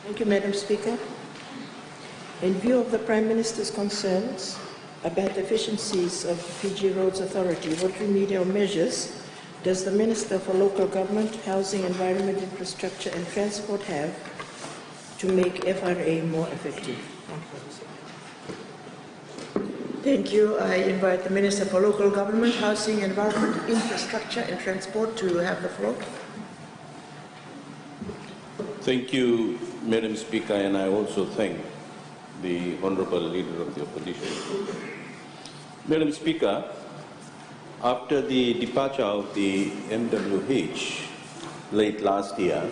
Thank you, Madam Speaker. In view of the Prime Minister's concerns about the efficiencies of Fiji Roads Authority, what remedial measures does the Minister for Local Government, Housing, Environment, Infrastructure and Transport have to make FRA more effective? Thank you. I invite the Minister for Local Government, Housing, Environment, Infrastructure and Transport to have the floor. Thank you, Madam Speaker, and I also thank the Honourable Leader of the Opposition. Madam Speaker, after the departure of the MWH late last year,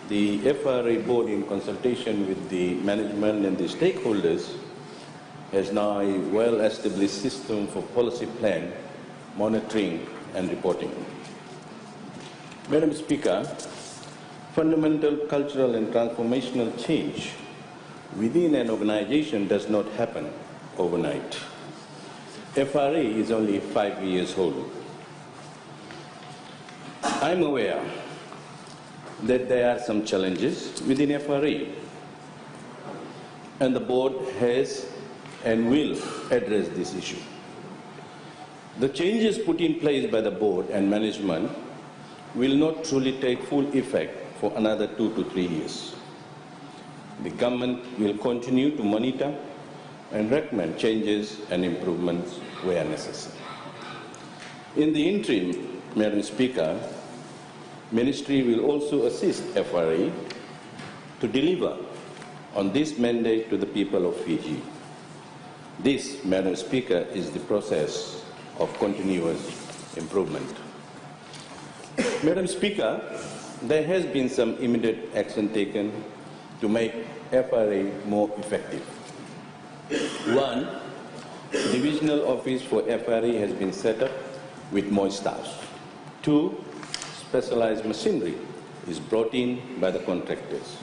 the FRA board, in consultation with the management and the stakeholders, has now a well-established system for policy plan, monitoring and reporting. Madam Speaker, fundamental cultural and transformational change within an organization does not happen overnight. FRA is only 5 years old. I'm aware that there are some challenges within FRA, and the board has and will address this issue. The changes put in place by the board and management will not truly take full effect for another 2 to 3 years. The government will continue to monitor and recommend changes and improvements where necessary. In the interim, Madam Speaker, Ministry will also assist FRA to deliver on this mandate to the people of Fiji. This, Madam Speaker, is the process of continuous improvement. Madam Speaker, there has been some immediate action taken to make FRA more effective. One, divisional office for FRA has been set up with more staff. Two, specialized machinery is brought in by the contractors.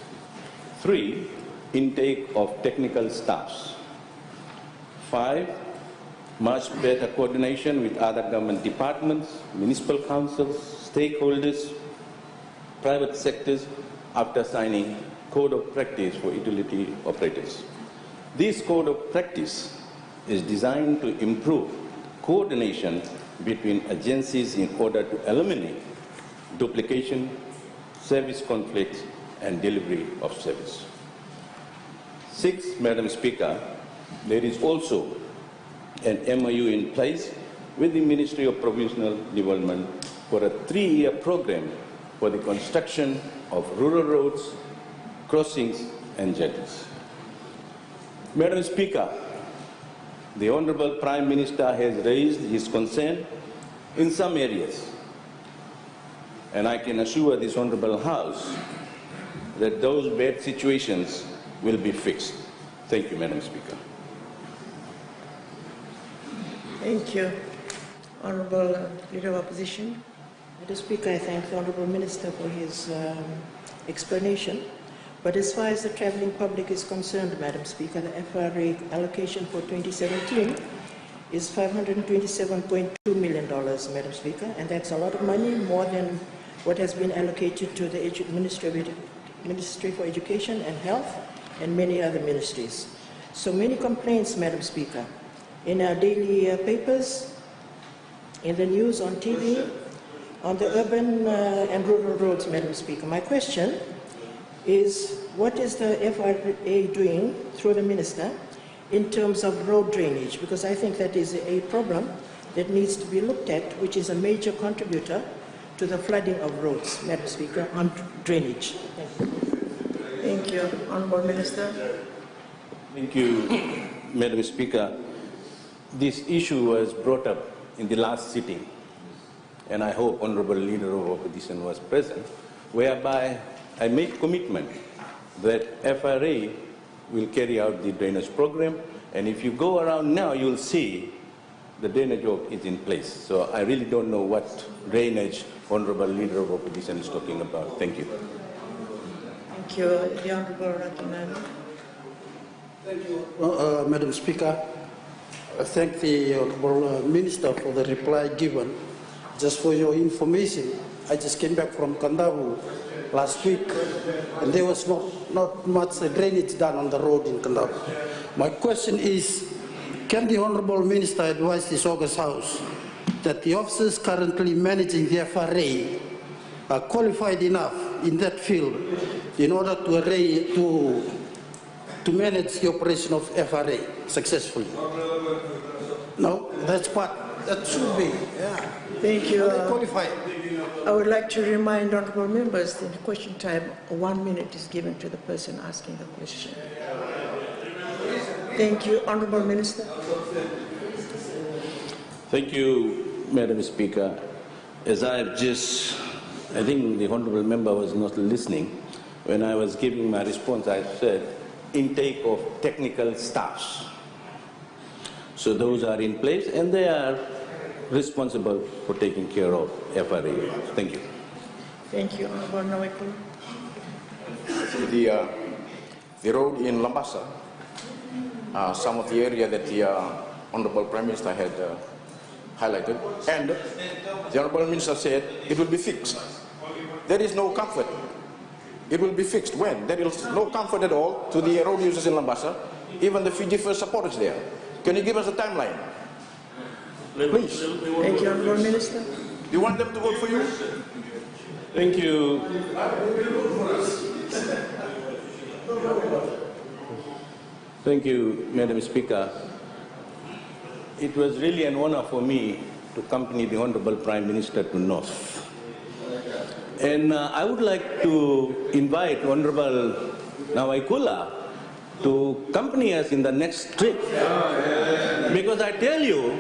Three, intake of technical staffs. Five, much better coordination with other government departments, municipal councils, stakeholders, private sectors after signing Code of Practice for Utility Operators. This Code of Practice is designed to improve coordination between agencies in order to eliminate duplication, service conflicts, and delivery of service. Six, Madam Speaker, there is also an MOU in place with the Ministry of Provincial Development for a 3-year program for the construction of rural roads, crossings, and jetties. Madam Speaker, the Honourable Prime Minister has raised his concern in some areas, and I can assure this Honourable House that those bad situations will be fixed. Thank you, Madam Speaker. Thank you. Honourable Leader of Opposition. Madam Speaker, I thank the Honourable Minister for his explanation. But as far as the travelling public is concerned, Madam Speaker, the FRA allocation for 2017 is $527.2 million, Madam Speaker, and that's a lot of money, more than what has been allocated to the Ministry for Education and Health and many other ministries. So many complaints, Madam Speaker, in our daily papers, in the news, on TV, on the urban and rural roads, Madam Speaker. My question is, what is the FRA doing through the Minister in terms of road drainage? Because I think that is a problem that needs to be looked at, which is a major contributor to the flooding of roads, Madam Speaker, on drainage. Thank you. Thank you. Honourable Minister. Thank you, Madam Speaker. This issue was brought up in the last sitting, and I hope Honourable Leader of Opposition was present, whereby I made commitment that FRA will carry out the drainage program, and if you go around now, you'll see the drainage work is in place. So I really don't know what drainage Honourable Leader of Opposition is talking about. Thank you. Thank you. The Honourable Ratinani. Thank you, Madam Speaker. I thank the Honourable Minister for the reply given. Just for your information, I just came back from Kandavu last week, and there was not much drainage done on the road in Kandavu. My question is, can the Honourable Minister advise this August House that the officers currently managing the FRA are qualified enough in that field in order to manage the operation of FRA successfully? No, that's what that should be. Yeah. Thank you. Are they qualified? I would like to remind honourable members that in question time, 1 minute is given to the person asking the question. Thank you. Honourable Minister. Thank you, Madam Speaker. As I think the Honourable Member was not listening. When I was giving my response, I said intake of technical staffs. So those are in place and they are responsible for taking care of FRA. Thank you. Thank you, Honourable Nawekulu. The road in Lambasa, some of the area that the Honourable Prime Minister had highlighted, and the Honourable Minister said it will be fixed. There is no comfort. It will be fixed. When? There is no comfort at all to the road users in Lambasa, even the Fiji First supporters there. Can you give us a timeline? Please. Thank you, Honourable Minister. Do you want them to vote for you? Thank you. Thank you, Madam Speaker. It was really an honor for me to accompany the Honourable Prime Minister to North. And I would like to invite Honourable Nawekulu to accompany us in the next trip. Because I tell you,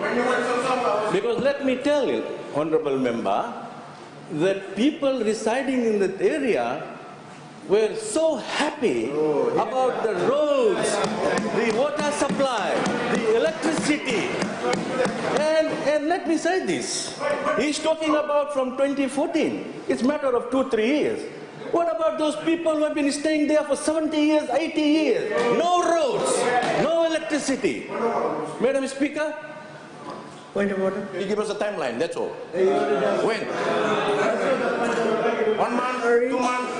because let me tell you, Honourable Member, that people residing in that area were so happy about the roads, the water supply, the electricity. And let me say this, he's talking about from 2014. It's a matter of 2-3 years. What about those people who have been staying there for 70 years, 80 years? No roads, no electricity. Madam Speaker? Point of order. You give us a timeline, that's all. When? 1 month, 2 months?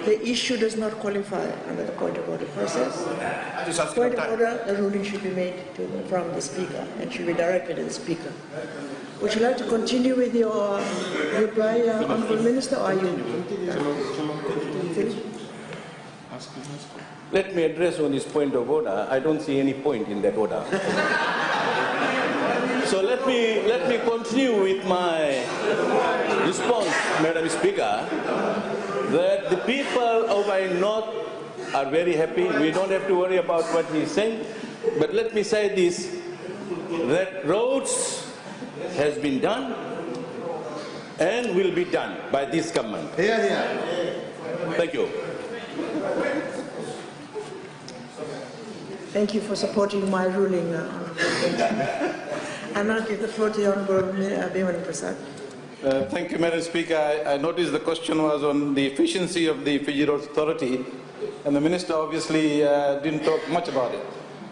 The issue does not qualify under the point of order process. I just ask Point you of time. order, the ruling should be made from the Speaker and should be directed at the Speaker. Would you like to continue with your reply, Honourable Minister, or are you finished? Let me address on this point of order. I don't see any point in that order. So let me continue with my response, Madam Speaker, that the people over in North are very happy. We don't have to worry about what he's saying. But let me say this, that roads has been done and will be done by this government. Thank you. Thank you for supporting my ruling, Honourable Minister. And I'll give the floor to the Honourable Parveen Kumar. Thank you, Madam Speaker. I noticed the question was on the efficiency of the Fiji Roads Authority, and the Minister obviously didn't talk much about it.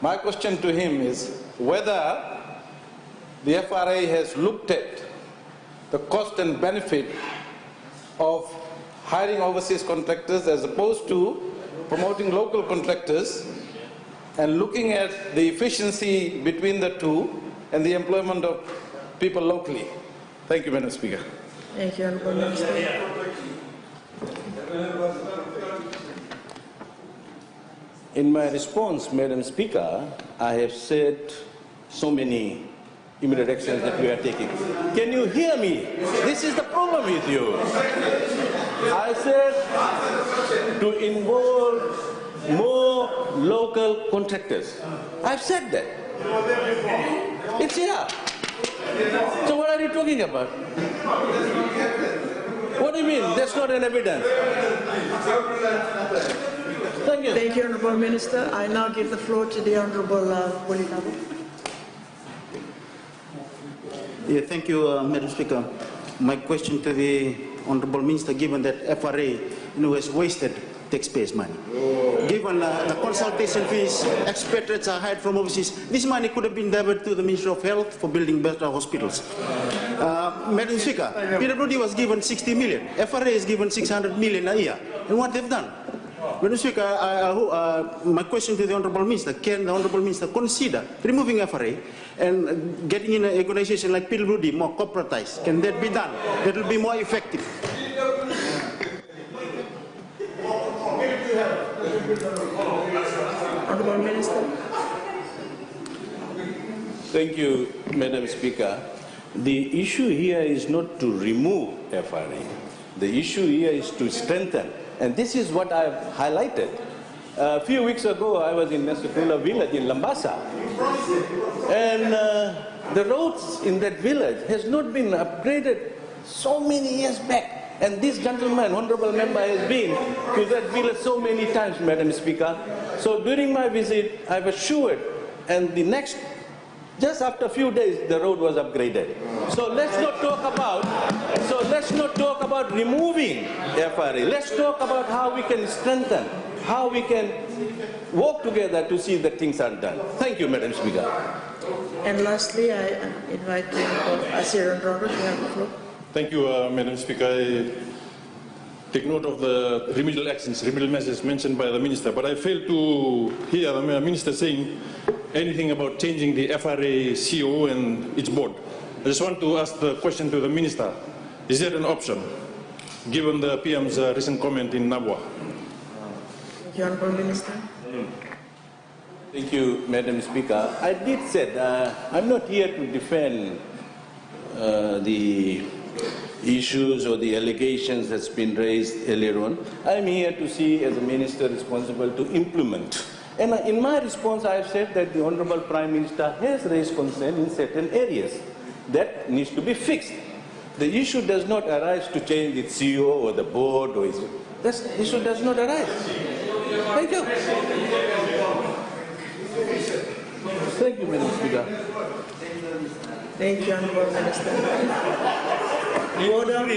My question to him is whether the FRA has looked at the cost and benefit of hiring overseas contractors as opposed to promoting local contractors, and looking at the efficiency between the two and the employment of people locally. Thank you, Madam Speaker. Thank you, Honourable Minister. In my response, Madam Speaker, I have said so many immediate actions that we are taking. Can you hear me? This is the problem with you. I said to involve more local contractors. I've said that. It's here. So what are you talking about? What do you mean? That's not an evidence. Thank you. Thank you, Honourable Minister. I now give the floor to the Honourable Bolinabu. Yeah, thank you, Madam Speaker. My question to the Honourable Minister, given that FRA has wasted taxpayers' money. Given the consultation fees, expatriates are hired from overseas, this money could have been diverted to the Ministry of Health for building better hospitals. Madam Speaker, PWD was given 60 million, FRA is given 600 million a year, and what they've done? Madam Speaker, my question to the Honourable Minister, can the Honourable Minister consider removing FRA and getting in an organisation like PWD more corporatized? Can that be done? That will be more effective. Honourable Minister. Thank you, Madam Speaker. The issue here is not to remove FRA. The issue here is to strengthen. And this is what I've highlighted. A few weeks ago, I was in Nasukula village in Lambasa. And the roads in that village has not been upgraded so many years back. And this gentleman, honourable member, has been to that village so many times, Madam Speaker. So during my visit, I was assured, and the next, just after a few days, the road was upgraded. So let's not talk about removing FRA. Let's talk about how we can strengthen, how we can work together to see that things are done. Thank you, Madam Speaker. And lastly, I invite Asir and Robert to have the floor. Thank you, Madam Speaker. I take note of the remedial actions, remedial measures mentioned by the Minister, but I failed to hear the Minister saying anything about changing the FRA CO and its board. I just want to ask the question to the Minister. Is that an option, given the PM's recent comment in Nabwa? Thank you, Honourable Minister. Thank you, Madam Speaker. I did say I'm not here to defend the issues or the allegations that's been raised earlier on. I'm here to see, as a minister responsible, to implement. And in my response, I've said that the Honourable Prime Minister has raised concern in certain areas that needs to be fixed. The issue does not arise to change its CEO or the board, or this issue does not arise. Thank you. Thank you, Madam Speaker. Thank you, Honourable Minister. Order.